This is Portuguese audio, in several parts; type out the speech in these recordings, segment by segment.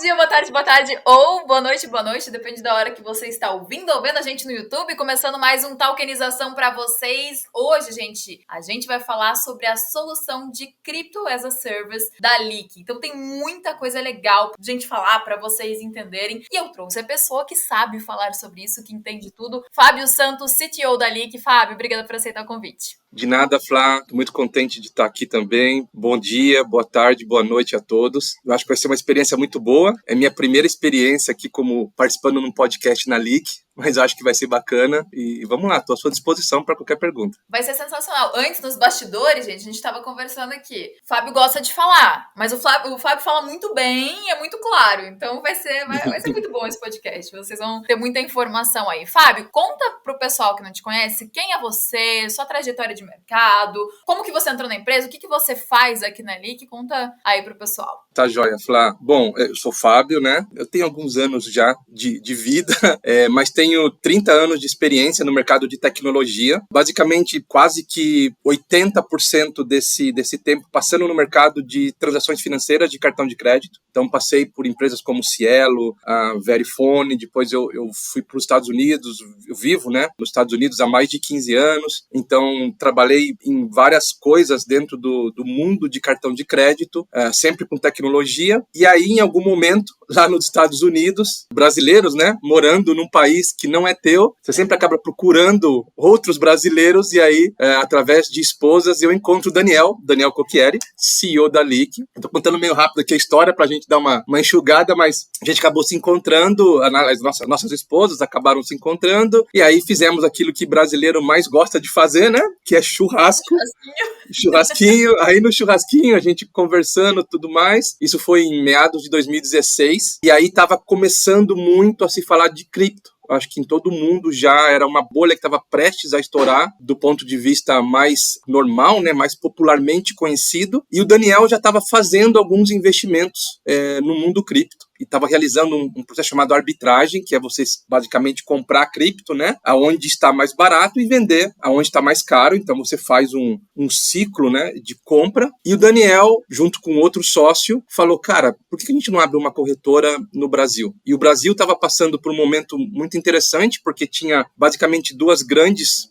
dia, boa tarde ou boa noite, depende da hora que você está ouvindo ou vendo a gente no YouTube, começando mais um Talkenização para vocês. Hoje, gente, a gente vai falar sobre a solução de Crypto as a Service da Leak. Então tem muita coisa legal pra gente falar para vocês entenderem. E eu trouxe a pessoa que sabe falar sobre isso, que entende tudo, Fábio Santos, CTO da Leak. Fábio, obrigada por aceitar o convite. De nada, Flá. Tô muito contente de estar aqui também. Bom dia, boa tarde, boa noite a todos. Eu acho que vai ser uma experiência muito boa. É minha primeira experiência aqui como participando num podcast na Leak, mas acho que vai ser bacana. E vamos lá, estou à sua disposição para qualquer pergunta. Vai ser sensacional. Antes, nos bastidores, gente, a gente estava conversando aqui. O Fábio gosta de falar, mas o Fábio fala muito bem e é muito claro. Então vai ser muito bom esse podcast. Vocês vão ter muita informação aí. Fábio, conta pro pessoal que não te conhece quem é você, sua trajetória de mercado, como que você entrou na empresa, o que você faz aqui na Leak. Conta aí pro pessoal. Tá joia, Flá. Bom, eu sou Fábio, né? Eu tenho alguns anos já de vida, mas tenho 30 anos de experiência no mercado de tecnologia. Basicamente, quase que 80% desse tempo passando no mercado de transações financeiras de cartão de crédito. Então, passei por empresas como Cielo, a Verifone, depois eu fui para os Estados Unidos, eu vivo, né, nos Estados Unidos há mais de 15 anos. Então, trabalhei em várias coisas dentro do mundo de cartão de crédito, sempre com tecnologia. E aí, em algum momento, lá nos Estados Unidos, brasileiros, né, morando num país que não é teu, você sempre acaba procurando outros brasileiros, e aí, através de esposas, eu encontro o Daniel Cocchieri, CEO da Leak. Estou contando meio rápido aqui a história para a gente dar uma enxugada, mas a gente acabou se encontrando, as nossas esposas acabaram se encontrando, e aí fizemos aquilo que brasileiro mais gosta de fazer, né, que é churrasco. Churrasquinho. Aí no churrasquinho, a gente conversando, tudo mais. Isso foi em meados de 2016. E aí estava começando muito a se falar de cripto. Acho que em todo mundo já era uma bolha que estava prestes a estourar do ponto de vista mais normal, né, mais popularmente conhecido. E o Daniel já estava fazendo alguns investimentos no mundo cripto. E estava realizando um processo chamado arbitragem, que é você basicamente comprar cripto, né, aonde está mais barato e vender aonde está mais caro. Então você faz um ciclo, né, de compra. E o Daniel, junto com outro sócio, falou, cara, por que a gente não abre uma corretora no Brasil? E o Brasil estava passando por um momento muito interessante, porque tinha basicamente dois grandes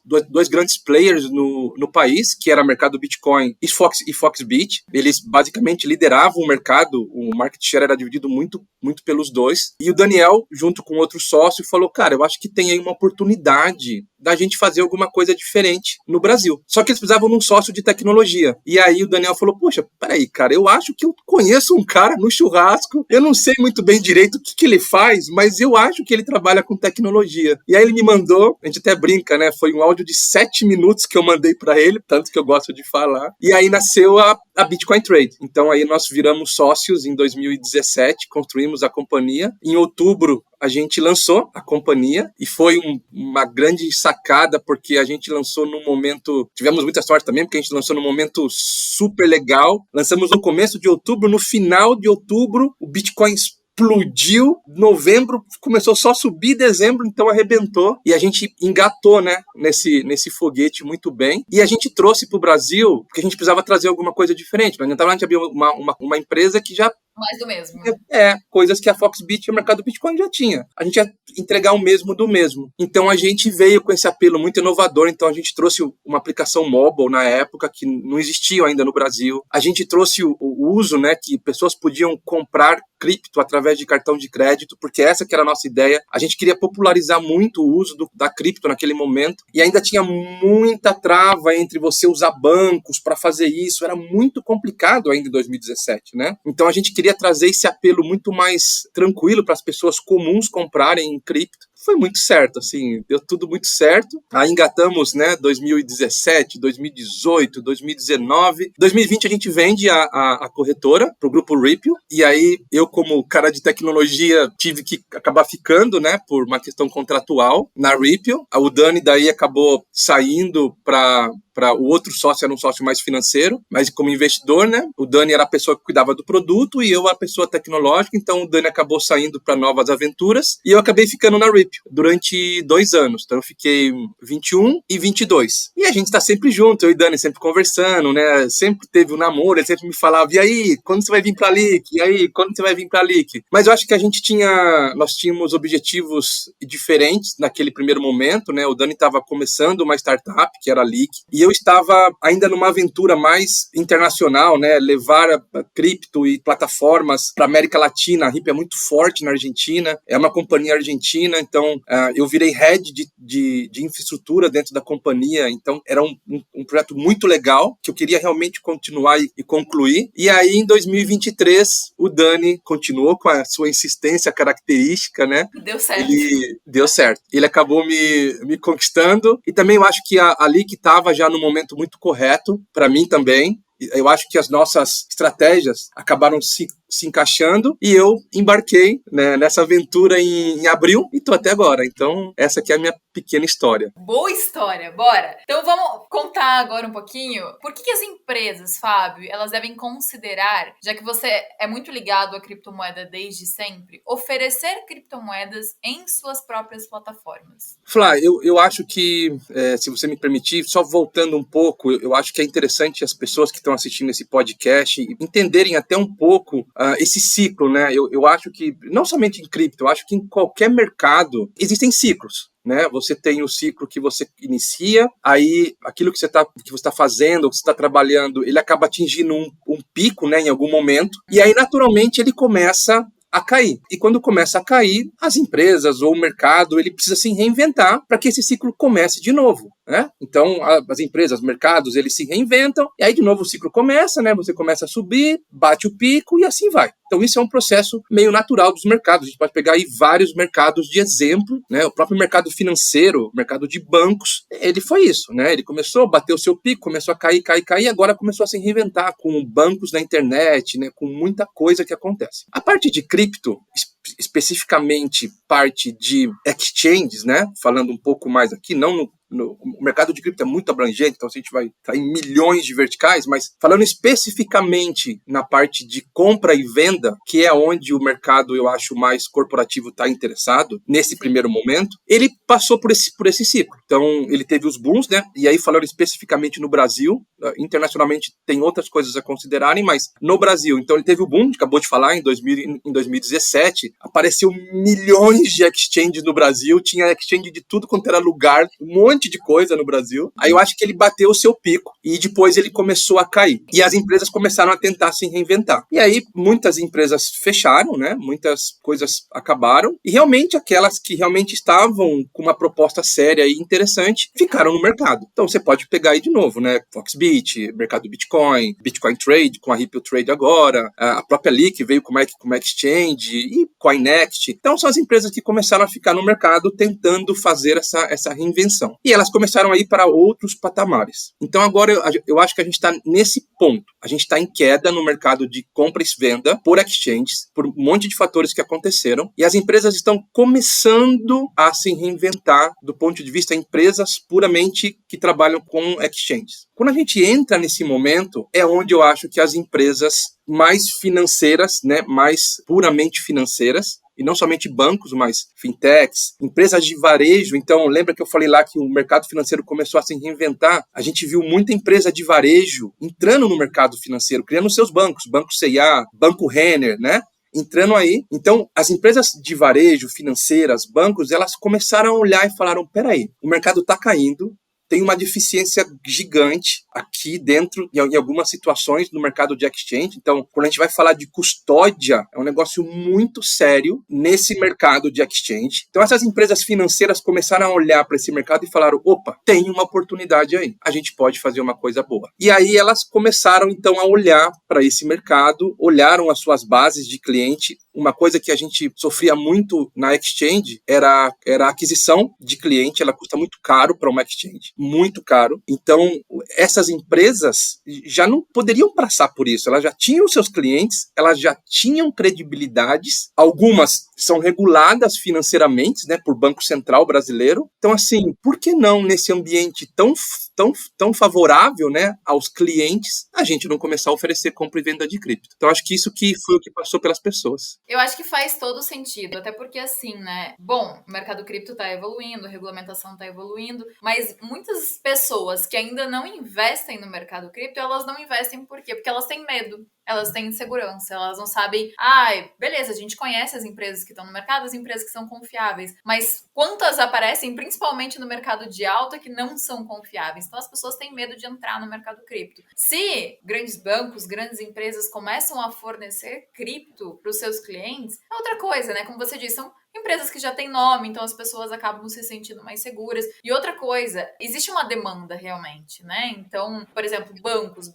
players no país, que era o mercado Bitcoin e Foxbit. Eles basicamente lideravam o mercado, o market share era dividido muito pelos dois. E o Daniel, junto com outro sócio, falou, cara, eu acho que tem aí uma oportunidade da gente fazer alguma coisa diferente no Brasil. Só que eles precisavam de um sócio de tecnologia. E aí o Daniel falou, poxa, peraí, cara, eu acho que eu conheço um cara no churrasco, eu não sei muito bem direito o que ele faz, mas eu acho que ele trabalha com tecnologia. E aí ele me mandou, a gente até brinca, né, foi um áudio de 7 minutos que eu mandei para ele, tanto que eu gosto de falar. E aí nasceu a Bitcoin Trade. Então aí nós viramos sócios em 2017, construímos a companhia. Em outubro, a gente lançou a companhia e foi uma grande sacada, porque a gente lançou num momento... Tivemos muita sorte também, porque a gente lançou num momento super legal. Lançamos no começo de outubro, no final de outubro, o Bitcoin explodiu, novembro começou só a subir, dezembro então arrebentou, e a gente engatou, né, nesse foguete muito bem, e a gente trouxe para o Brasil, porque a gente precisava trazer alguma coisa diferente, não adiantava a gente abrir uma empresa que já... Mais do mesmo. Coisas que a Foxbit e o mercado Bitcoin já tinha. A gente ia entregar o mesmo do mesmo. Então a gente veio com esse apelo muito inovador. Então a gente trouxe uma aplicação mobile na época que não existia ainda no Brasil. A gente trouxe o uso, né, que pessoas podiam comprar cripto através de cartão de crédito, porque essa que era a nossa ideia. A gente queria popularizar muito o uso da cripto naquele momento, e ainda tinha muita trava entre você usar bancos para fazer isso. Era muito complicado ainda em 2017, né? Então a gente queria trazer esse apelo muito mais tranquilo para as pessoas comuns comprarem em cripto. Foi muito certo, assim, deu tudo muito certo. Aí engatamos, né, 2017, 2018, 2019. 2020 a gente vende a corretora pro grupo Ripple, e aí eu, como cara de tecnologia, tive que acabar ficando, né, por uma questão contratual na Ripple. O Dani daí acabou saindo para o outro sócio, era um sócio mais financeiro, mas como investidor, né? O Dani era a pessoa que cuidava do produto e eu a pessoa tecnológica, então o Dani acabou saindo para novas aventuras e eu acabei ficando na Ripple. Ripio durante 2 anos. Então eu fiquei 21 e 22. E a gente tá sempre junto, eu e Dani sempre conversando, né? Sempre teve um namoro, ele sempre me falava, e aí, quando você vai vir pra Leak? E aí, quando você vai vir pra Leak? Mas eu acho que nós tínhamos objetivos diferentes naquele primeiro momento, né? O Dani estava começando uma startup, que era a Leak, e eu estava ainda numa aventura mais internacional, né? Levar a cripto e plataformas para América Latina. A Ripio é muito forte na Argentina, é uma companhia argentina, então eu virei head de infraestrutura dentro da companhia, então era um projeto muito legal, que eu queria realmente continuar e concluir. E aí, em 2023, o Dani continuou com a sua insistência característica, né? Deu certo. Ele deu certo. Ele acabou me conquistando, e também eu acho que a Leak estava já no momento muito correto, para mim também. Eu acho que as nossas estratégias acabaram se encaixando e eu embarquei, né, nessa aventura em abril e tô até agora. Então, essa aqui é a minha pequena história. Boa história, bora! Então vamos contar agora um pouquinho por que as empresas, Fábio, elas devem considerar, já que você é muito ligado à criptomoeda desde sempre, oferecer criptomoedas em suas próprias plataformas. Flá, eu acho que, se você me permitir, só voltando um pouco, eu acho que é interessante as pessoas que estão assistindo esse podcast entenderem até um pouco esse ciclo, né? Eu acho que, não somente em cripto, eu acho que em qualquer mercado existem ciclos. Né? Você tem o ciclo que você inicia, aí aquilo que você está fazendo, que você está trabalhando, ele acaba atingindo um pico, né, em algum momento, e aí naturalmente ele começa a cair. E quando começa a cair, as empresas ou o mercado, ele precisa se reinventar para que esse ciclo comece de novo, né? Então, as empresas, os mercados, eles se reinventam, e aí de novo o ciclo começa, né? Você começa a subir, bate o pico e assim vai. Então, isso é um processo meio natural dos mercados. A gente pode pegar aí vários mercados de exemplo, né? O próprio mercado financeiro, o mercado de bancos, ele foi isso, né? Ele começou a bater o seu pico, começou a cair, e agora começou a se reinventar com bancos na internet, né? Com muita coisa que acontece. A parte de cripto, especificamente parte de exchanges, né? Falando um pouco mais aqui, não o mercado de cripto é muito abrangente, então a gente vai estar em milhões de verticais, mas falando especificamente na parte de compra e venda, que é onde o mercado, eu acho, mais corporativo está interessado, nesse primeiro momento, ele passou por esse ciclo. Então, ele teve os booms, né? E aí, falando especificamente no Brasil, internacionalmente tem outras coisas a considerarem, mas no Brasil, então ele teve o boom, acabou de falar, em 2017, apareceu milhões de exchanges no Brasil, tinha exchange de tudo quanto era lugar, um monte de coisa no Brasil. Aí eu acho que ele bateu o seu pico e depois ele começou a cair. E as empresas começaram a tentar se reinventar. E aí muitas empresas fecharam, né? Muitas coisas acabaram. E realmente aquelas que realmente estavam com uma proposta séria e interessante ficaram no mercado. Então você pode pegar aí de novo, né? Foxbit, mercado do Bitcoin, Bitcoin Trade, com a Ripple Trade agora, a própria Leak veio com uma exchange e Coinext. Então são as empresas que começaram a ficar no mercado tentando fazer essa reinvenção. E elas começaram a ir para outros patamares. Então agora eu acho que a gente está nesse ponto. A gente está em queda no mercado de compra e venda por exchanges, por um monte de fatores que aconteceram, e as empresas estão começando a se reinventar do ponto de vista de empresas puramente que trabalham com exchanges. Quando a gente entra nesse momento, é onde eu acho que as empresas mais financeiras, né, mais puramente financeiras, e não somente bancos, mas fintechs, empresas de varejo. Então, lembra que eu falei lá que o mercado financeiro começou a se reinventar? A gente viu muita empresa de varejo entrando no mercado financeiro, criando seus bancos, Banco C&A, Banco Renner, né? Entrando aí. Então, as empresas de varejo, financeiras, bancos, elas começaram a olhar e falaram, peraí, o mercado está caindo, tem uma deficiência gigante aqui dentro, em algumas situações, no mercado de exchange. Então, quando a gente vai falar de custódia, é um negócio muito sério nesse mercado de exchange. Então, essas empresas financeiras começaram a olhar para esse mercado e falaram, opa, tem uma oportunidade aí, a gente pode fazer uma coisa boa. E aí elas começaram, então, a olhar para esse mercado, olharam as suas bases de cliente. Uma coisa que a gente sofria muito na exchange era a aquisição de cliente, ela custa muito caro para uma exchange. muito caro. Então, essas empresas já não poderiam passar por isso. Elas já tinham seus clientes, elas já tinham credibilidades. Algumas são reguladas financeiramente, né, por Banco Central brasileiro. Então, assim, por que não, nesse ambiente tão favorável, né, aos clientes, a gente não começar a oferecer compra e venda de cripto? Então, acho que isso que foi o que passou pelas pessoas. Eu acho que faz todo sentido, até porque assim, né? Bom, o mercado cripto tá evoluindo, a regulamentação tá evoluindo, mas muitas pessoas que ainda não investem no mercado cripto, elas não investem por quê? Porque elas têm medo. Elas têm insegurança, elas não sabem, beleza, a gente conhece as empresas que estão no mercado, as empresas que são confiáveis, mas quantas aparecem, principalmente no mercado de alta, que não são confiáveis? Então as pessoas têm medo de entrar no mercado cripto. Se grandes bancos, grandes empresas começam a fornecer cripto para os seus clientes, é outra coisa, né? Como você disse, são empresas que já têm nome, então as pessoas acabam se sentindo mais seguras. E outra coisa, existe uma demanda realmente, né? Então, por exemplo, bancos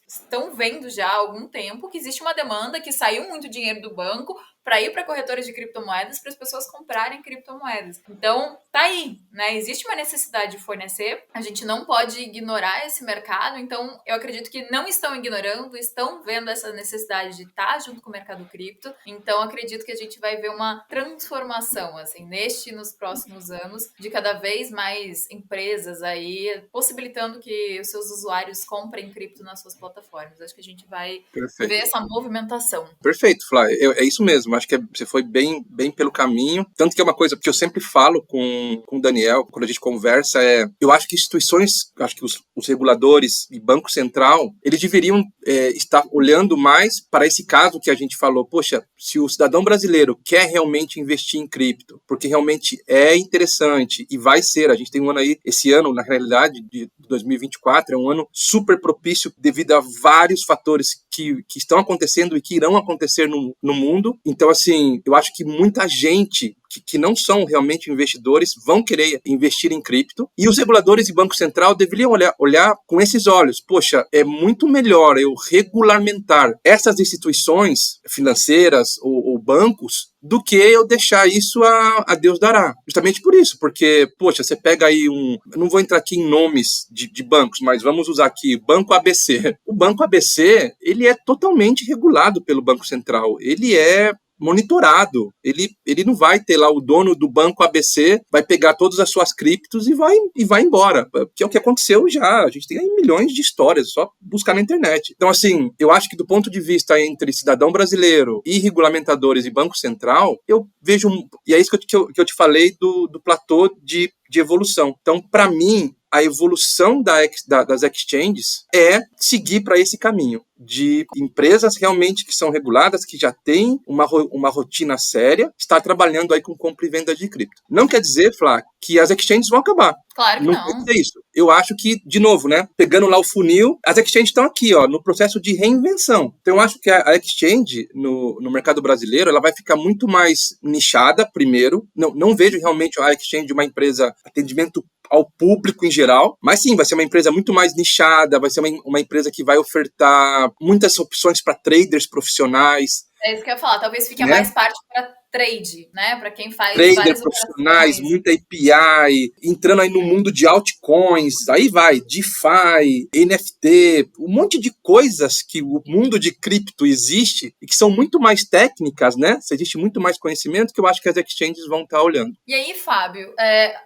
estão vendo já há algum tempo que existe uma demanda, que saiu muito dinheiro do banco para ir para corretoras de criptomoedas para as pessoas comprarem criptomoedas. Então, tá aí, né? Existe uma necessidade de fornecer, a gente não pode ignorar esse mercado, então eu acredito que não estão ignorando, estão vendo essa necessidade de estar junto com o mercado cripto, então acredito que a gente vai ver uma transformação, assim, neste e nos próximos anos, de cada vez mais empresas aí possibilitando que os seus usuários comprem cripto nas suas plataformas. Acho que a gente vai ver essa movimentação. Perfeito, Flávia. É isso mesmo. Acho que você foi bem pelo caminho. Tanto que é uma coisa que eu sempre falo com o Daniel, quando a gente conversa, eu acho que instituições, acho que os reguladores e Banco Central, eles deveriam estar olhando mais para esse caso que a gente falou. Poxa, se o cidadão brasileiro quer realmente investir em cripto, porque realmente é interessante e vai ser, a gente tem um ano aí, esse ano, na realidade, de 2024, é um ano super propício devido a vários fatores que estão acontecendo e que irão acontecer no mundo. Então, assim, eu acho que muita gente que não são realmente investidores vão querer investir em cripto, e os reguladores e Banco Central deveriam olhar com esses olhos. Poxa, é muito melhor eu regulamentar essas instituições financeiras ou bancos do que eu deixar isso a Deus dará. Justamente por isso, porque, poxa, você pega aí eu não vou entrar aqui em nomes de bancos, mas vamos usar aqui Banco ABC. O Banco ABC, ele é totalmente regulado pelo Banco Central. Ele é monitorado. Ele não vai ter lá o dono do Banco ABC, vai pegar todas as suas criptos e vai embora. Que é o que aconteceu já. A gente tem aí milhões de histórias, só buscar na internet. Então, assim, eu acho que do ponto de vista entre cidadão brasileiro e regulamentadores e Banco Central, eu vejo, e é isso que eu te falei do platô de evolução. Então, para mim, a evolução das exchanges é seguir para esse caminho de empresas realmente que são reguladas, que já têm uma rotina séria, estar trabalhando aí com compra e venda de cripto. Não quer dizer, Flá, que as exchanges vão acabar. Claro que não. Quer dizer isso. Eu acho que, de novo, né, pegando lá o funil, as exchanges estão aqui, ó, no processo de reinvenção. Então, eu acho que a exchange no mercado brasileiro, ela vai ficar muito mais nichada, primeiro. Não vejo realmente a exchange de uma empresa atendimento ao público em geral, mas sim, vai ser uma empresa muito mais nichada, vai ser uma empresa que vai ofertar muitas opções para traders profissionais. É isso que eu ia falar, talvez fique mais parte para trade, né? Para quem faz trader profissionais, muita API, entrando aí no mundo de altcoins, aí vai, DeFi, NFT, um monte de coisas que o mundo de cripto existe e que são muito mais técnicas, né? Existe muito mais conhecimento que eu acho que as exchanges vão estar olhando. E aí, Fábio,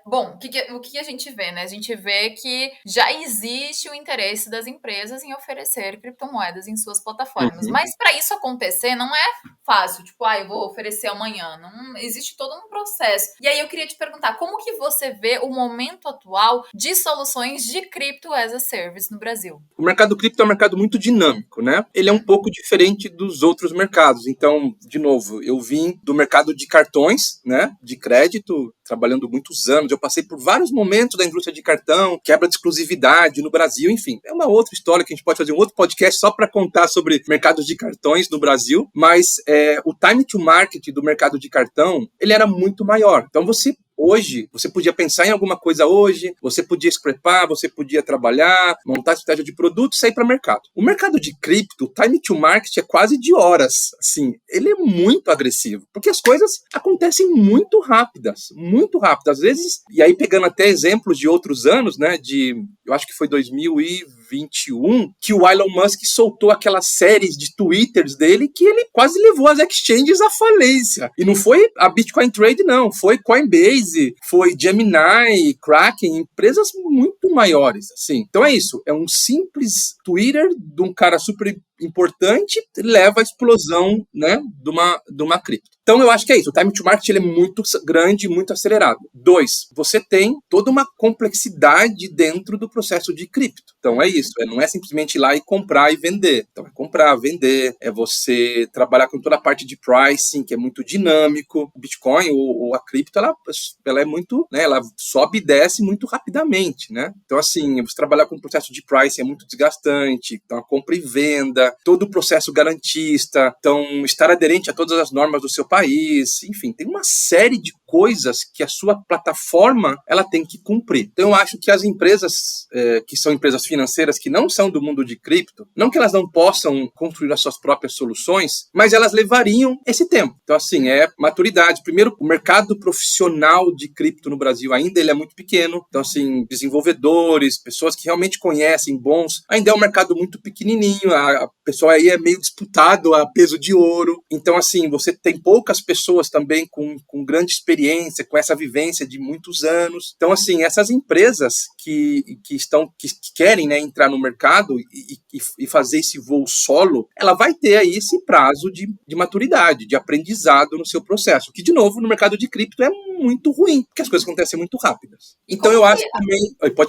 bom, o que a gente vê, né? A gente vê que já existe o interesse das empresas em oferecer criptomoedas em suas plataformas, mas para isso acontecer não é fácil, tipo, eu vou oferecer amanhã. Não existe todo um processo. E aí eu queria te perguntar, como que você vê o momento atual de soluções de Crypto as a Service no Brasil? O mercado cripto é um mercado muito dinâmico, né? Ele é um pouco diferente dos outros mercados. Então, de novo, eu vim do mercado de cartões, né? De crédito, trabalhando muitos anos. Eu passei por vários momentos da indústria de cartão, quebra de exclusividade no Brasil, enfim. É uma outra história que a gente pode fazer um outro podcast só para contar sobre mercados de cartões no Brasil, mas o time to market do mercado de cartão, ele era muito maior. Então, você Hoje, você podia pensar em alguma coisa hoje, você podia scrapar, você podia trabalhar, montar estratégia de produto e sair para o mercado. O mercado de cripto, o time to market é quase de horas. Assim, ele é muito agressivo, porque as coisas acontecem muito rápidas, muito rápidas. Às vezes, e aí pegando até exemplos de outros anos, né, eu acho que foi 2021, que o Elon Musk soltou aquelas séries de twitters dele que ele quase levou as exchanges à falência. E não foi a Bitcoin Trade, não. Foi Coinbase, foi Gemini, Kraken, empresas muito maiores, assim. Então é isso. É um simples Twitter de um cara super importante leva à explosão, né, de uma cripto. Então eu acho que é isso. O time to market ele é muito grande, muito acelerado. 2, você tem toda uma complexidade dentro do processo de cripto. Então é isso. Não é simplesmente ir lá e comprar e vender. Então é comprar, vender, é você trabalhar com toda a parte de pricing, que é muito dinâmico. O Bitcoin ou a cripto, ela é muito, né, ela sobe e desce muito rapidamente, né? Então assim, você trabalhar com o processo de pricing é muito desgastante. Então a compra e venda, todo o processo garantista, então estar aderente a todas as normas do seu país, enfim, tem uma série de coisas que a sua plataforma ela tem que cumprir. Então eu acho que as empresas que são empresas financeiras que não são do mundo de cripto, não que elas não possam construir as suas próprias soluções, mas elas levariam esse tempo. Então assim, é maturidade. Primeiro, o mercado profissional de cripto no Brasil ainda ele é muito pequeno. Então assim, desenvolvedores, pessoas que realmente conhecem, bons, ainda é um mercado muito pequenininho. A pessoal aí é meio disputado a peso de ouro. Então assim, você tem poucas pessoas também com grande experiência, com essa vivência de muitos anos. Então assim, essas empresas que querem, né, entrar no mercado e fazer esse voo solo, ela vai ter aí esse prazo de maturidade, de aprendizado no seu processo, que de novo no mercado de cripto é muito ruim, porque as coisas acontecem muito rápidas. Então eu acho também...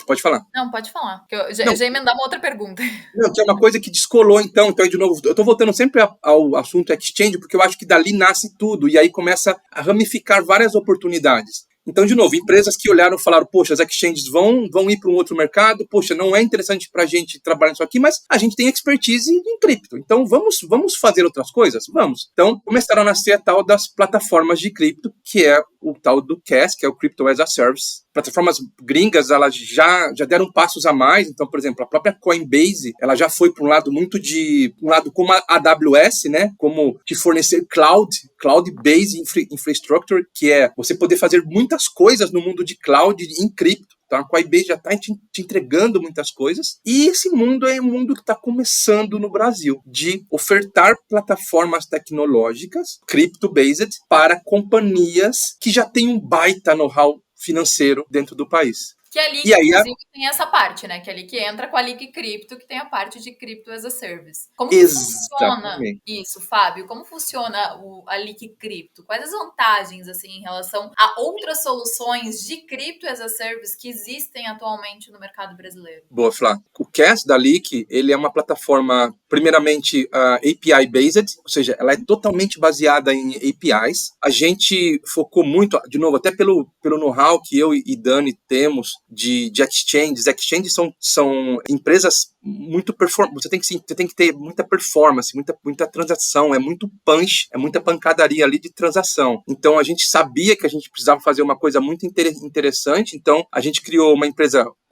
Pode falar. Não, pode falar, que eu já ia emendar uma outra pergunta. Não, que é uma coisa que descolou, então de novo, eu estou voltando sempre ao assunto exchange, porque eu acho que dali nasce tudo, e aí começa a ramificar várias oportunidades. Então, de novo, empresas que olharam e falaram, poxa, as exchanges vão ir para um outro mercado, poxa, não é interessante para a gente trabalhar nisso aqui, mas a gente tem expertise em cripto, então vamos fazer outras coisas? Vamos. Então, começaram a nascer a tal das plataformas de cripto, que é o tal do CaaS, que é o Crypto as a Service. Plataformas gringas, elas já deram passos a mais, então, por exemplo, a própria Coinbase, ela já foi para um lado como a AWS, né, como te fornecer cloud-based infrastructure, que é você poder fazer muitas coisas no mundo de cloud em cripto. Então, a Coinbase já está te entregando muitas coisas. E esse mundo é um mundo que está começando no Brasil, de ofertar plataformas tecnológicas, crypto-based, para companhias que já têm um baita know-how financeiro dentro do país. Que é ali que, inclusive, tem essa parte, né? Que é ali que entra com a Lick Crypto, que tem a parte de Crypto as a Service. Como que funciona isso, Fábio? Como funciona a Lick Crypto? Quais as vantagens, assim, em relação a outras soluções de Crypto as a Service que existem atualmente no mercado brasileiro? Boa, Flá. O CaaS da Lick, ele é uma plataforma, primeiramente, API-based, ou seja, ela é totalmente baseada em APIs. A gente focou muito, de novo, até pelo know-how que eu e Dani temos de exchanges. Exchanges são empresas muito performance. Você tem que ter muita performance, muita transação, é muito punch, é muita pancadaria ali de transação. Então a gente sabia que a gente precisava fazer uma coisa muito interessante, então a gente criou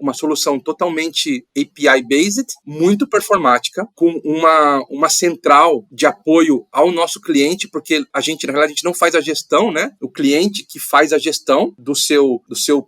uma solução totalmente API-based, muito performática, com uma central de apoio ao nosso cliente, porque a gente, na realidade, a gente não faz a gestão, né? O cliente que faz a gestão do seu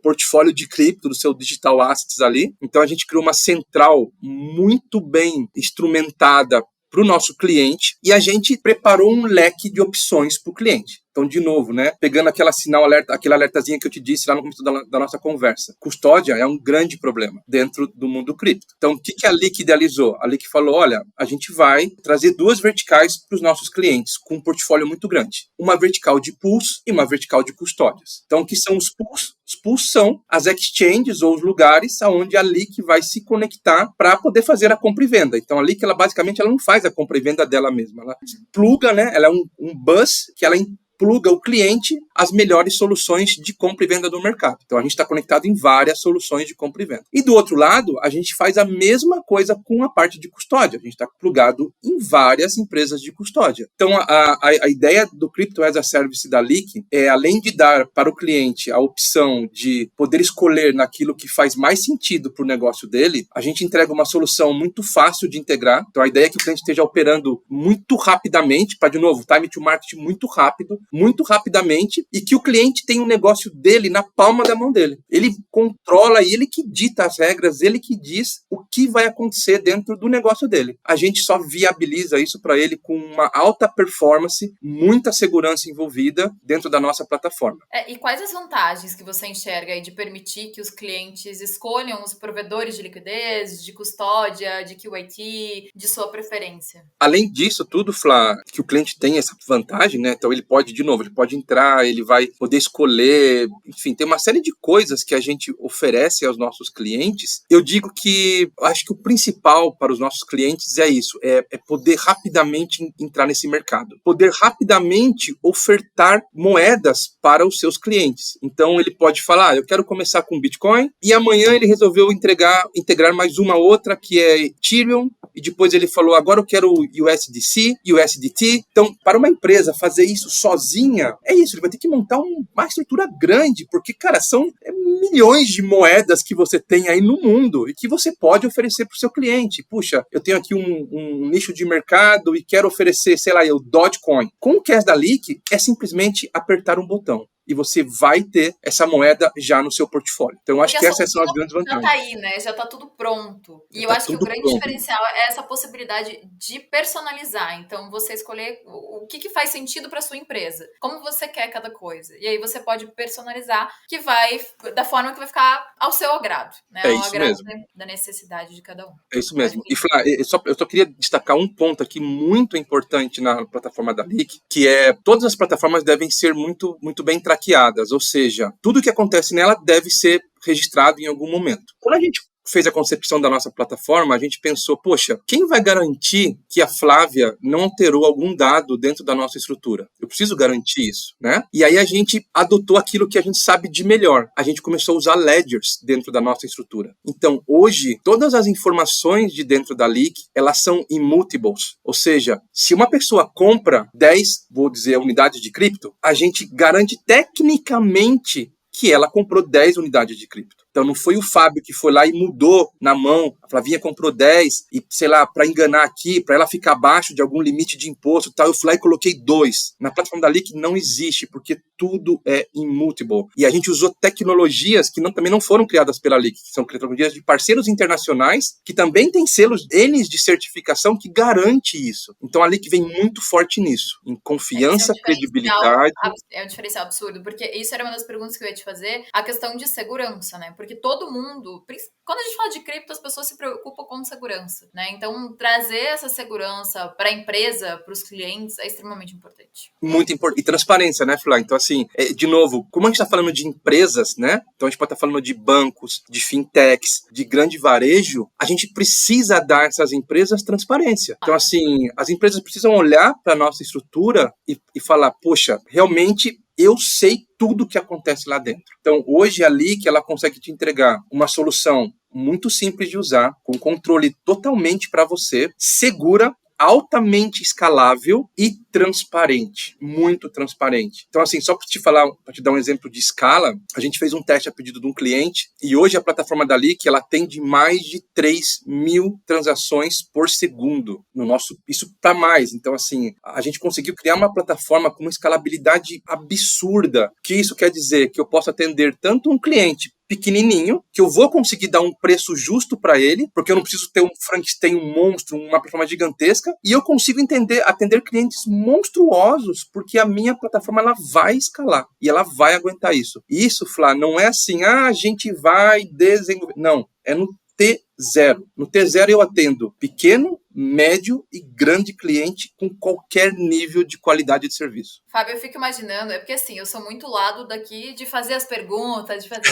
portfólio de cripto, do seu digital assets ali. Então a gente criou uma central muito bem instrumentada para o nosso cliente e a gente preparou um leque de opções para o cliente. Então, de novo, né, pegando aquele alertazinho que eu te disse lá no começo da nossa conversa. Custódia é um grande problema dentro do mundo cripto. Então, o que a Lick idealizou? A Lick falou, olha, a gente vai trazer 2 verticais para os nossos clientes, com um portfólio muito grande. Uma vertical de pools e uma vertical de custódias. Então, o que são os pools? Os pools são as exchanges ou os lugares onde a Lick vai se conectar para poder fazer a compra e venda. Então, a Lick, ela basicamente não faz a compra e venda dela mesma. Ela pluga, né? Ela é um bus que ela pluga o cliente às melhores soluções de compra e venda do mercado. Então, a gente está conectado em várias soluções de compra e venda. E do outro lado, a gente faz a mesma coisa com a parte de custódia. A gente está plugado em várias empresas de custódia. Então, a ideia do Crypto as a Service da Leak é, além de dar para o cliente a opção de poder escolher naquilo que faz mais sentido para o negócio dele, a gente entrega uma solução muito fácil de integrar. Então, a ideia é que o cliente esteja operando muito rapidamente, para, de novo, time to market muito rápido, muito rapidamente, e que o cliente tenha um negócio dele na palma da mão dele. Ele controla e ele que dita as regras, ele que diz o que vai acontecer dentro do negócio dele. A gente só viabiliza isso para ele com uma alta performance, muita segurança envolvida dentro da nossa plataforma. E quais as vantagens que você enxerga aí de permitir que os clientes escolham os provedores de liquidez, de custódia, de QIT, de sua preferência? Além disso tudo, Flá, que o cliente tem essa vantagem, né? Então ele pode, de novo, ele pode entrar, ele vai poder escolher, enfim, tem uma série de coisas que a gente oferece aos nossos clientes. Eu digo que acho que o principal para os nossos clientes é isso, é poder rapidamente entrar nesse mercado, poder rapidamente ofertar moedas para os seus clientes. Então ele pode falar, eu quero começar com Bitcoin, e amanhã ele resolveu integrar mais uma outra que é Ethereum, e depois ele falou, agora eu quero USDC, USDT. Então, para uma empresa fazer isso sozinha, é isso, ele vai ter que montar uma estrutura grande, porque, cara, são milhões de moedas que você tem aí no mundo e que você pode oferecer para o seu cliente. Puxa, eu tenho aqui um nicho de mercado e quero oferecer, sei lá, o Dogecoin. Com o Cash da Leak, é simplesmente apertar um botão. E você vai ter essa moeda já no seu portfólio. Então, eu acho que essas são as grandes vantagens. Já tá aí, né? Já tá tudo pronto. E eu acho que o grande diferencial é essa possibilidade de personalizar. Então, você escolher o que faz sentido para sua empresa. Como você quer cada coisa. E aí você pode personalizar que vai da forma que vai ficar ao seu agrado. Né? É isso mesmo. Da necessidade de cada um. É isso mesmo. E, Flá, eu só queria destacar um ponto aqui muito importante na plataforma da Leak, que é todas as plataformas devem ser muito, muito bem traqueadas, ou seja, tudo que acontece nela deve ser registrado em algum momento. Quando a gente fez a concepção da nossa plataforma, a gente pensou, poxa, quem vai garantir que a Flávia não alterou algum dado dentro da nossa estrutura? Eu preciso garantir isso, né? E aí a gente adotou aquilo que a gente sabe de melhor. A gente começou a usar ledgers dentro da nossa estrutura. Então, hoje, todas as informações de dentro da Leak, elas são immutables. Ou seja, se uma pessoa compra 10, vou dizer, unidades de cripto, a gente garante tecnicamente que ela comprou 10 unidades de cripto. Então, não foi o Fábio que foi lá e mudou na mão. A Flavinha comprou 10 e, sei lá, para enganar aqui, para ela ficar abaixo de algum limite de imposto e tal, eu fui lá e coloquei 2. Na plataforma da Leak não existe, porque tudo é immutable. E a gente usou tecnologias que também não foram criadas pela Leak, que são tecnologias de parceiros internacionais, que também têm selos N de certificação que garante isso. Então, a Leak vem muito forte nisso, em confiança, credibilidade. É um diferencial absurdo, porque isso era uma das perguntas que eu ia te fazer, a questão de segurança, né? Porque todo mundo, quando a gente fala de cripto, as pessoas se preocupam com segurança, né? Então, trazer essa segurança para a empresa, para os clientes, é extremamente importante. Muito importante. E transparência, né, Flá? Então, assim, de novo, como a gente está falando de empresas, né? Então, a gente pode estar falando de bancos, de fintechs, de grande varejo, a gente precisa dar a essas empresas transparência. Então, assim, as empresas precisam olhar para a nossa estrutura e falar, poxa, realmente eu sei tudo o que acontece lá dentro. Então, hoje a Leak, ela consegue te entregar uma solução muito simples de usar, com controle totalmente para você, segura, altamente escalável e transparente, muito transparente. Então, assim, só para te dar um exemplo de escala, a gente fez um teste a pedido de um cliente e hoje a plataforma da Leak, ela atende mais de 3.000 transações por segundo no nosso, isso para mais. Então, assim, a gente conseguiu criar uma plataforma com uma escalabilidade absurda. O que isso quer dizer? Que eu posso atender tanto um cliente pequenininho, que eu vou conseguir dar um preço justo para ele, porque eu não preciso ter um Frankenstein, um monstro, uma plataforma gigantesca, e eu consigo atender clientes monstruosos, porque a minha plataforma ela vai escalar, e ela vai aguentar isso. E isso, Flá, não é assim, a gente vai desenvolver. Não, é no T0. No T0 eu atendo pequeno, médio e grande cliente com qualquer nível de qualidade de serviço. Fábio, eu fico imaginando, é porque assim, eu sou muito lado daqui de fazer as perguntas, de fazer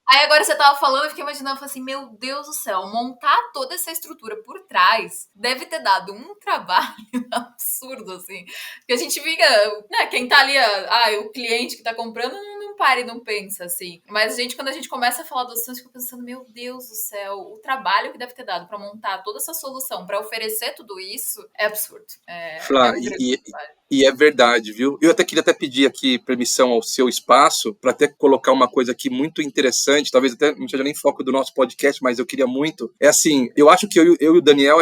Aí agora você tava falando, eu fiquei imaginando, eu falei assim, meu Deus do céu, montar toda essa estrutura por trás deve ter dado um trabalho absurdo, assim. Porque a gente fica, né, quem tá ali, o cliente que tá comprando, não para e não pensa, assim. Mas quando a gente começa a falar do assunto, fica pensando, meu Deus do céu, o trabalho que deve ter dado pra montar toda essa solução, pra oferecer tudo isso, é absurdo. É Flá, um grande trabalho. e é verdade, viu? Eu até queria pedir aqui permissão ao seu espaço para até colocar uma coisa aqui muito interessante, talvez até não seja nem foco do nosso podcast, mas eu queria muito. É assim, eu acho que eu e o Daniel,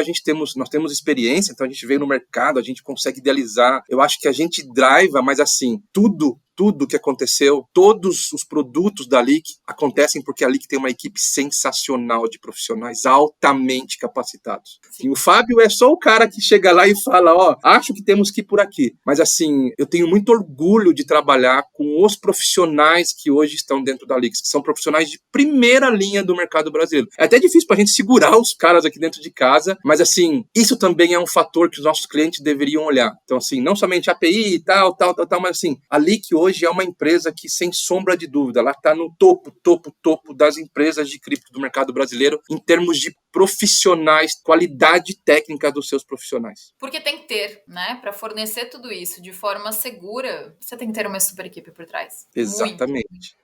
nós temos experiência, então a gente veio no mercado, a gente consegue idealizar. Eu acho que a gente driva, mas assim, tudo que aconteceu, todos os produtos da Leak acontecem porque a Leak tem uma equipe sensacional de profissionais altamente capacitados. E o Fábio é só o cara que chega lá e fala, acho que temos que ir por aqui. Mas assim, eu tenho muito orgulho de trabalhar com os profissionais que hoje estão dentro da Leak, que são profissionais de primeira linha do mercado brasileiro. É até difícil pra gente segurar os caras aqui dentro de casa, mas assim, isso também é um fator que os nossos clientes deveriam olhar. Então assim, não somente API e tal, mas assim, a Leak hoje é uma empresa que, sem sombra de dúvida, ela está no topo das empresas de cripto do mercado brasileiro em termos de profissionais, qualidade técnica dos seus profissionais. Porque tem que ter, né? Para fornecer tudo isso de forma segura, você tem que ter uma super equipe por trás. Exatamente.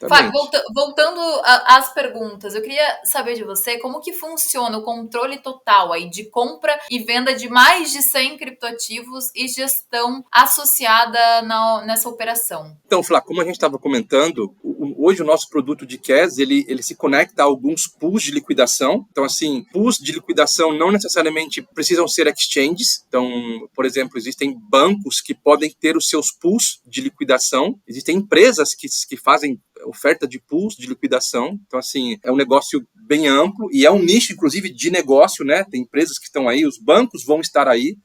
Fábio, voltando às perguntas, eu queria saber de você como que funciona o controle total aí de compra e venda de mais de 100 criptoativos e gestão associada nessa operação. Então, Flá, como a gente estava comentando, hoje o nosso produto de CAS, ele se conecta a alguns pools de liquidação. Então, assim, pools de liquidação não necessariamente precisam ser exchanges. Então, por exemplo, existem bancos que podem ter os seus pools de liquidação. Existem empresas que fazem oferta de pools de liquidação. Então, assim, é um negócio bem amplo e é um nicho, inclusive, de negócio, né? Tem empresas que estão aí, os bancos vão estar aí,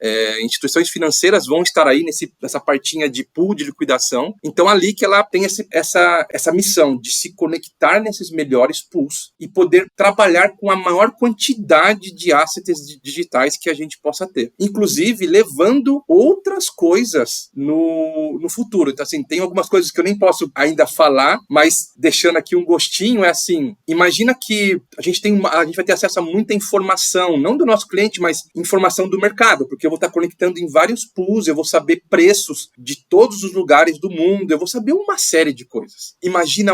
instituições financeiras vão estar aí nessa partinha de pool de liquidação. Então, a Leak, ela tem essa missão de se conectar nesses melhores pools e poder trabalhar com a maior quantidade de assets digitais que a gente possa ter. Inclusive, levando outras coisas no futuro. Então, assim, tem algumas coisas que eu nem posso ainda falar, mas deixando aqui um gostinho, é assim, imagina que a gente vai ter acesso a muita informação, não do nosso cliente, mas informação do mercado, porque eu vou estar conectando em vários pools, eu vou saber preços de todos os lugares do mundo, eu vou saber uma série de coisas. Imagina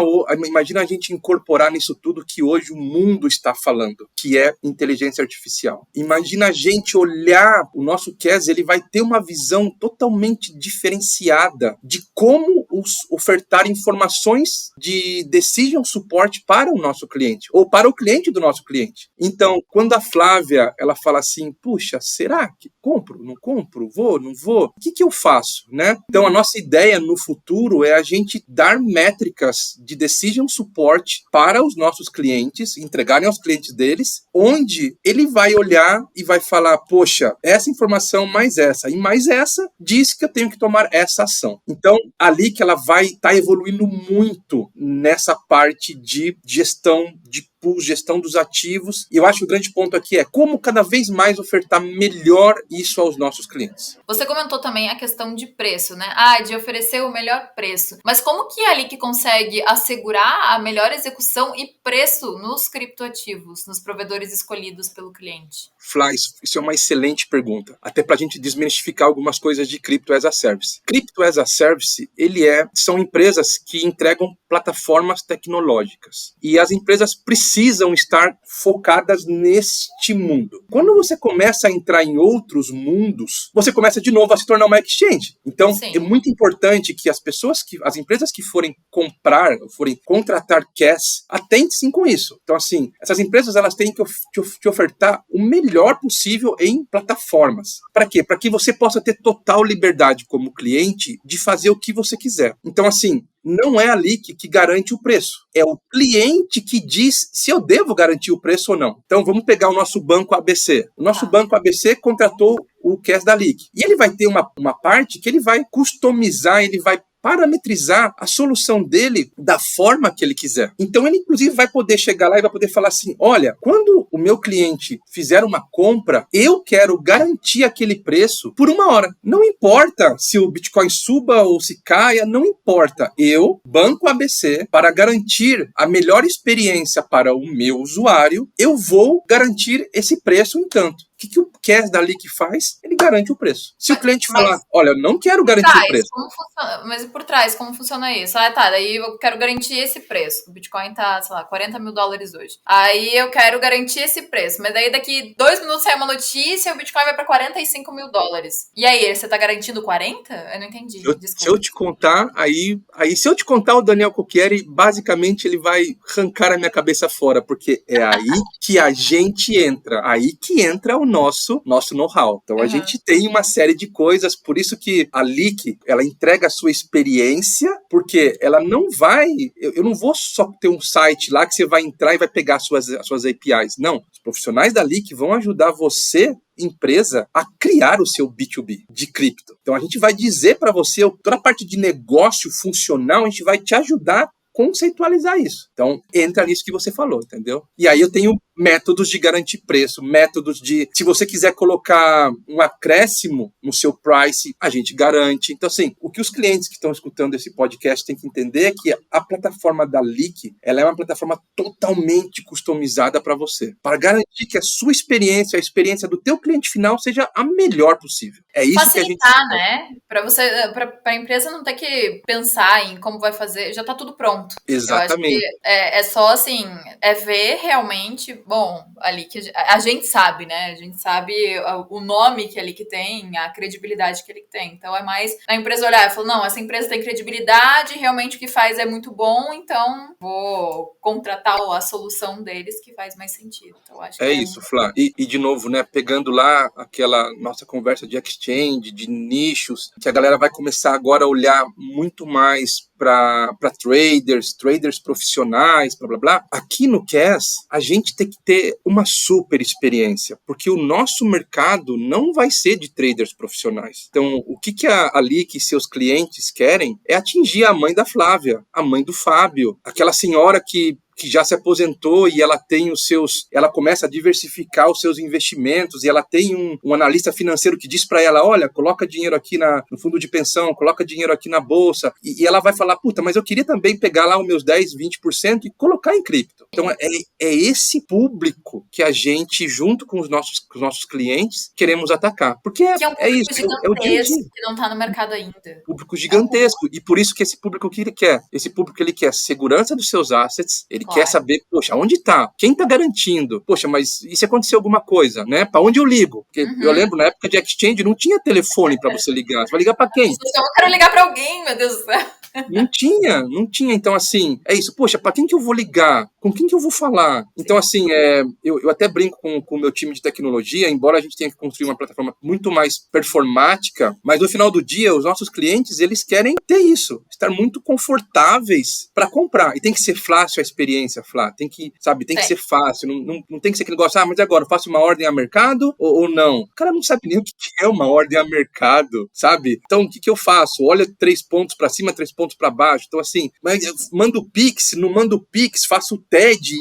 a gente incorporar nisso tudo que hoje o mundo está falando, que é inteligência artificial. Imagina a gente olhar, o nosso CAS, ele vai ter uma visão totalmente diferenciada de como ofertar informações de decision support para o nosso cliente, ou para o cliente do nosso cliente. Então, quando a Flávia, ela fala assim, puxa, será que compro, não compro, vou, não vou? O que eu faço, né? Então, a nossa ideia no futuro é a gente dar métricas de decision support para os nossos clientes, entregarem aos clientes deles, onde ele vai olhar e vai falar, poxa, essa informação mais essa e mais essa diz que eu tenho que tomar essa ação. Então, ali que ela vai estar evoluindo muito nessa parte de gestão de pools, gestão dos ativos. E eu acho que o grande ponto aqui é como cada vez mais ofertar melhor isso aos nossos clientes. Você comentou também a questão de preço, né? De oferecer o melhor preço. Mas como que é ali que consegue assegurar a melhor execução e preço nos criptoativos, nos provedores escolhidos pelo cliente? Flá, isso é uma excelente pergunta. Até para a gente desmistificar algumas coisas de Crypto as a Service. Crypto as a Service, são empresas que entregam plataformas tecnológicas. E as empresas precisam estar focadas neste mundo. Quando você começa a entrar em outros mundos, você começa de novo a se tornar uma exchange. Então, sim, é muito importante que as empresas que forem contratar CAS, atentem-se com isso. Então, assim, essas empresas, elas têm que te ofertar o melhor possível em plataformas. Para quê? Para que você possa ter total liberdade como cliente de fazer o que você quiser. Então, assim, não é a Leak que garante o preço. É o cliente que diz se eu devo garantir o preço ou não. Então, vamos pegar o nosso banco ABC. O nosso banco ABC contratou o CAS da Leak. E ele vai ter uma parte que ele vai customizar, ele vai parametrizar a solução dele da forma que ele quiser. Então ele inclusive vai poder chegar lá e vai poder falar assim, olha, quando o meu cliente fizer uma compra, eu quero garantir aquele preço por 1 hora. Não importa se o Bitcoin suba ou se caia, não importa. Eu, Banco ABC, para garantir a melhor experiência para o meu usuário, eu vou garantir esse preço em tanto. O que o Cash da Leak faz? Ele garante o preço. Se o cliente falar, olha, eu não quero garantir o preço. Mas e por trás, como funciona isso? Ah, tá, daí eu quero garantir esse preço. O Bitcoin tá, sei lá, $40 mil hoje. Aí eu quero garantir esse preço. Mas daí daqui 2 minutos sai uma notícia e o Bitcoin vai pra $45 mil. E aí, você tá garantindo 40? Eu não entendi. Se eu te contar, se eu te contar o Daniel Cucchieri, basicamente ele vai arrancar a minha cabeça fora, porque é aí que a gente entra. Aí que entra o nosso know-how. Então a gente tem uma série de coisas, por isso que a Leak, ela entrega a sua experiência, porque ela não vai, eu não vou só ter um site lá que você vai entrar e vai pegar as suas APIs. Não, os profissionais da Leak vão ajudar você, empresa, a criar o seu B2B de cripto. Então a gente vai dizer para você toda a parte de negócio funcional, a gente vai te ajudar a conceitualizar isso. Então, entra nisso que você falou, entendeu? E aí eu tenho métodos de garantir preço, métodos de, se você quiser colocar um acréscimo no seu price, a gente garante. Então, assim, o que os clientes que estão escutando esse podcast têm que entender é que a plataforma da Leak, ela é uma plataforma totalmente customizada para você, para garantir que a sua experiência, a experiência do teu cliente final seja a melhor possível. É isso facilitar, que a gente... né? Para a empresa não ter que pensar em como vai fazer, já tá tudo pronto. Exatamente. Eu acho que é só assim, é ver realmente, bom, ali que a gente sabe, né? A gente sabe o nome que a Leak tem, a credibilidade que ele tem. Então é mais a empresa olhar e falar, não, essa empresa tem credibilidade, realmente o que faz é muito bom, então vou contratar a solução deles que faz mais sentido. Então, acho que é isso, Flá. E de novo, né, pegando lá aquela nossa conversa de exchange, de nichos, que a galera vai começar agora a olhar muito mais para traders profissionais, blá blá blá. Aqui no Cash, a gente tem que ter uma super experiência, porque o nosso mercado não vai ser de traders profissionais. Então, o que a Leak e seus clientes querem é atingir a mãe da Flávia, a mãe do Fábio, aquela senhora que já se aposentou e ela tem ela começa a diversificar os seus investimentos e ela tem um analista financeiro que diz para ela, olha, coloca dinheiro aqui no fundo de pensão, coloca dinheiro aqui na bolsa, e ela vai falar, puta, mas eu queria também pegar lá os meus 10, 20% e colocar em cripto. Então é esse público que a gente, junto com os nossos clientes, queremos atacar. Porque é isso, é o dia a dia. Que não tá no mercado ainda. Público gigantesco. E por isso que esse público, o que ele quer? Esse público, ele quer segurança dos seus assets, ele quer saber, poxa, onde tá? Quem tá garantindo? Poxa, mas e se acontecer alguma coisa, né? Pra onde eu ligo? Porque eu lembro, na época de exchange, não tinha telefone pra você ligar. Você vai ligar pra quem? Eu quero ligar pra alguém, meu Deus do céu. Não tinha. Então, assim, é isso. Poxa, pra quem que eu vou ligar? Com quem que eu vou falar? Então, assim, eu até brinco com o meu time de tecnologia, embora a gente tenha que construir uma plataforma muito mais performática, mas no final do dia, os nossos clientes, eles querem ter isso, estar muito confortáveis para comprar. E tem que ser fácil a experiência, Flá. Tem que ser fácil. Não tem que ser aquele negócio, mas agora, eu faço uma ordem a mercado ou não? O cara não sabe nem o que é uma ordem a mercado, sabe? Então, o que eu faço? Olha 3 pontos para cima, 3 pontos para baixo. Então, assim, mas eu mando o Pix, não mando o Pix, faço o TED,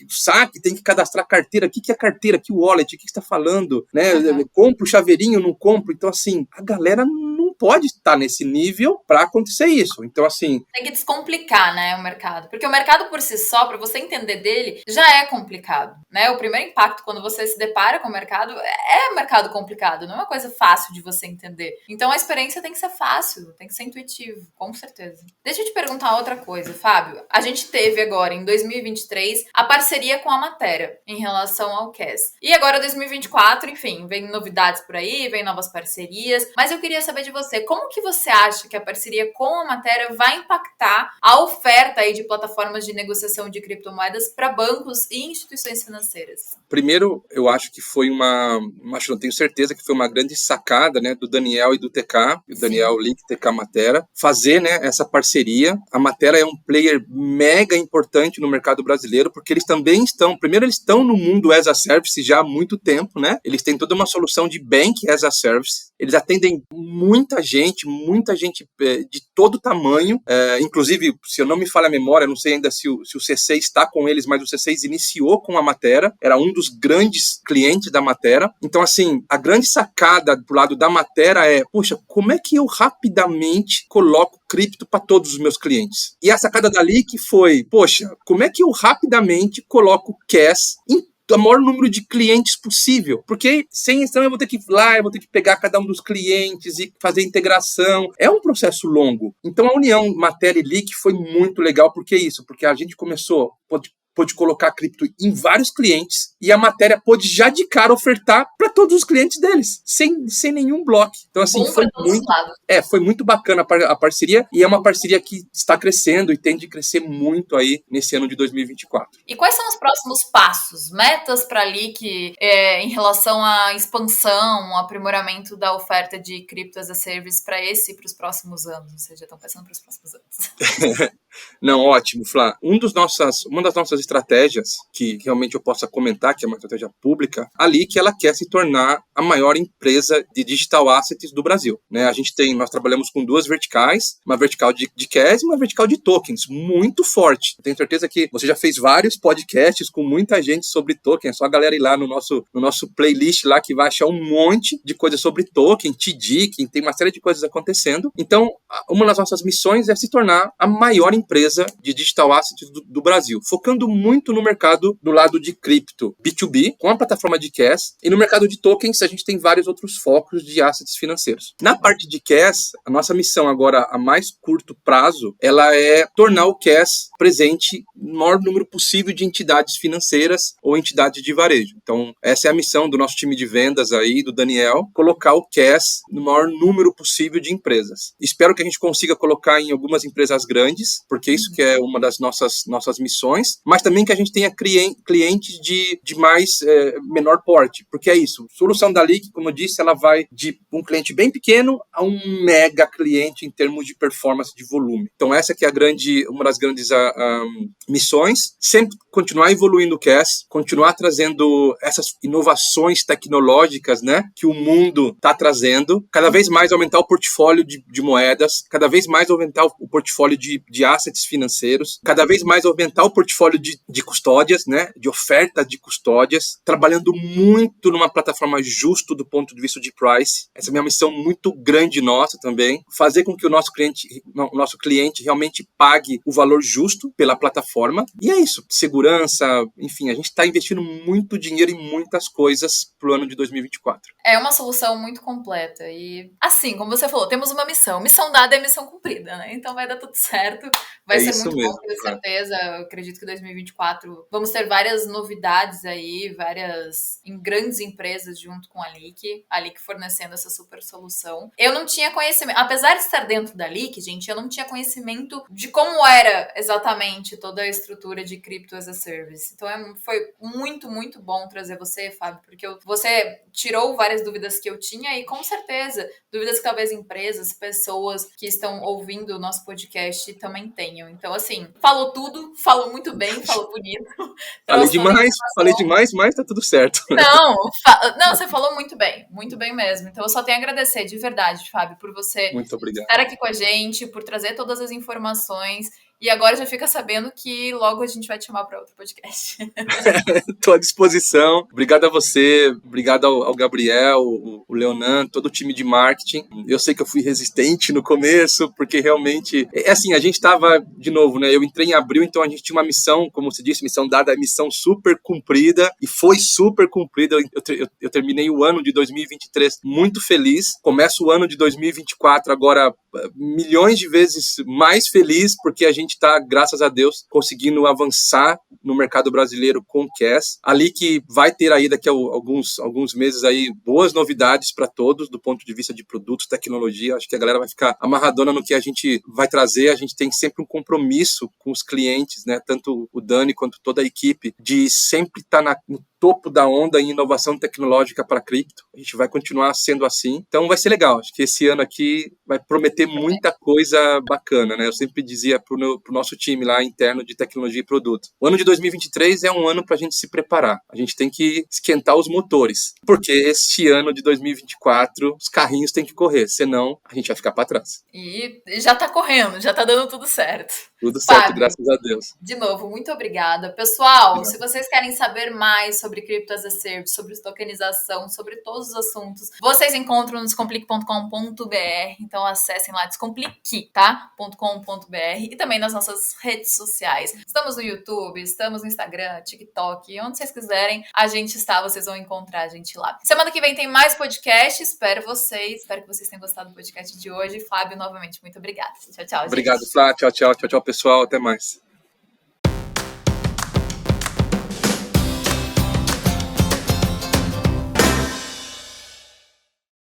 o saque, tem que cadastrar a carteira. O que é carteira? Que wallet? O que você está falando? Né? Compro o chaveirinho, não compro? Então, assim, a galera não pode estar nesse nível para acontecer isso. Então, assim... Tem que descomplicar, né, o mercado. Porque o mercado por si só, para você entender dele, já é complicado, né? O primeiro impacto quando você se depara com o mercado é um mercado complicado, não é uma coisa fácil de você entender. Então, a experiência tem que ser fácil, tem que ser intuitivo, com certeza. Deixa eu te perguntar outra coisa, Fábio. A gente teve agora, em 2023, a parceria com a Matera em relação ao Cash. E agora, 2024, enfim, vem novidades por aí, vem novas parcerias, mas eu queria saber de você, como que você acha que a parceria com a Matera vai impactar a oferta aí de plataformas de negociação de criptomoedas para bancos e instituições financeiras? Primeiro, eu acho que foi não tenho certeza que foi uma grande sacada, né, do Daniel e do TK, o Daniel Leak, TK Matera, fazer, né, essa parceria. A Matera é um player mega importante no mercado brasileiro, porque eles também eles estão no mundo as a service já há muito tempo, né? Eles têm toda uma solução de bank as a service. Eles atendem muita gente de todo tamanho, inclusive, se eu não me falha a memória, não sei ainda se o C6 está com eles, mas o C6 iniciou com a Matera, era um dos grandes clientes da Matera. Então, assim, a grande sacada pro lado da Matera é, poxa, como é que eu rapidamente coloco cripto para todos os meus clientes? E a sacada da Leak foi, poxa, como é que eu rapidamente coloco CAS em o maior número de clientes possível, porque sem isso eu vou ter que ir lá, eu vou ter que pegar cada um dos clientes e fazer integração, é um processo longo. Então a união Matera e Leak foi muito legal, porque a gente começou, pôde colocar cripto em vários clientes e a Matera pôde já de cara ofertar para todos os clientes deles, sem nenhum bloco. Então, assim, foi muito bacana a parceria, e é uma parceria que está crescendo e tende a crescer muito aí nesse ano de 2024. E quais são os próximos passos, metas para a Leak em relação à expansão, aprimoramento da oferta de Crypto as a Service para esse e para os próximos anos? Ou seja, estão pensando para os próximos anos. Não, ótimo, Flá. Uma das nossas estratégias, que realmente eu possa comentar, que é uma estratégia pública, a Leak, ela quer se tornar a maior empresa de digital assets do Brasil, né? Nós trabalhamos com duas verticais, uma vertical de CAS e uma vertical de tokens, muito forte. Eu tenho certeza que você já fez vários podcasts com muita gente sobre token, é só a galera ir lá no nosso playlist lá que vai achar um monte de coisas sobre token, TDIC, tem uma série de coisas acontecendo. Então, uma das nossas missões é se tornar a maior empresa de digital assets do Brasil, focando muito no mercado do lado de cripto B2B, com a plataforma de CAS, e no mercado de tokens a gente tem vários outros focos de assets financeiros. Na parte de CAS, a nossa missão agora a mais curto prazo, ela é tornar o CAS presente no maior número possível de entidades financeiras ou entidades de varejo. Então, essa é a missão do nosso time de vendas aí, do Daniel, colocar o CAS no maior número possível de empresas. Espero que a gente consiga colocar em algumas empresas grandes, porque isso que é uma das nossas missões, mas também que a gente tenha clientes de menor porte, porque é isso. A solução da Leak, como eu disse, ela vai de um cliente bem pequeno a um mega cliente em termos de performance de volume. Então essa que é uma das grandes missões, sempre continuar evoluindo o CAS, continuar trazendo essas inovações tecnológicas, né, que o mundo está trazendo, cada vez mais aumentar o portfólio de moedas, cada vez mais aumentar o portfólio de assets financeiros, cada vez mais aumentar o portfólio de custódias, né, de oferta de custódias, trabalhando muito numa plataforma justa do ponto de vista de price. Essa é uma missão muito grande nossa também, fazer com que o nosso cliente realmente pague o valor justo pela plataforma. E é isso, segurança, enfim, a gente está investindo muito dinheiro em muitas coisas para o ano de 2024. É uma solução muito completa e, assim, como você falou, temos uma missão. Missão dada é missão cumprida, né? Então vai dar tudo certo. Vai ser muito bom, com certeza. Eu acredito que 2024 vamos ter várias novidades aí, em grandes empresas junto com a Leak fornecendo essa super solução. Eu não tinha conhecimento, apesar de estar dentro da Leak, gente, eu não tinha conhecimento de como era exatamente toda a estrutura de Crypto as a Service. Então foi muito, muito bom trazer você, Fábio, porque você tirou várias dúvidas que eu tinha e com certeza dúvidas que talvez empresas, pessoas que estão ouvindo o nosso podcast também tenham. Então, assim, falou tudo, falou muito bem, falou bonito. Falei demais, mas tá tudo certo. Não, você falou muito bem mesmo. Então, eu só tenho a agradecer de verdade, Fábio, por você estar aqui com a gente, por trazer todas as informações. E agora já fica sabendo que logo a gente vai te chamar para outro podcast. Estou à disposição. Obrigado a você, obrigado ao Gabriel, o Leonan, todo o time de marketing. Eu sei que eu fui resistente no começo, porque realmente... assim, a gente estava, de novo, né? Eu entrei em abril, então a gente tinha uma missão, como você disse, missão dada, missão super cumprida, e foi super cumprida. Eu terminei o ano de 2023 muito feliz. Começo o ano de 2024 agora milhões de vezes mais feliz, porque a gente está, graças a Deus, conseguindo avançar no mercado brasileiro com o CAS. A Leak vai ter aí daqui a alguns meses aí boas novidades para todos do ponto de vista de produtos, tecnologia. Acho que a galera vai ficar amarradona no que a gente vai trazer. A gente tem sempre um compromisso com os clientes, né? Tanto o Dani quanto toda a equipe, de sempre estar no topo da onda em inovação tecnológica para cripto. A gente vai continuar sendo assim. Então vai ser legal. Acho que esse ano aqui vai prometer muita coisa bacana, né? Eu sempre dizia pro nosso time lá interno de tecnologia e produto. O ano de 2023 é um ano para a gente se preparar. A gente tem que esquentar os motores. Porque esse ano de 2024, os carrinhos têm que correr. Senão, a gente vai ficar para trás. E já tá correndo, já tá dando tudo certo. Tudo certo, Fábio, graças a Deus. de novo, muito obrigada. Pessoal, Obrigado. se vocês querem saber mais sobre Crypto as a Service, sobre tokenização, sobre todos os assuntos, vocês encontram no descomplique.com.br. Então acessem lá, descomplique, tá? .com.br e também nas nossas redes sociais. Estamos no YouTube, estamos no Instagram, TikTok, onde vocês quiserem, a gente está, vocês vão encontrar a gente lá. Semana que vem tem mais podcast, espero que vocês tenham gostado do podcast de hoje. Fábio, novamente, muito obrigada. Tchau, tchau, gente. Obrigado, Flá. Tchau, tchau, pessoal. Até mais.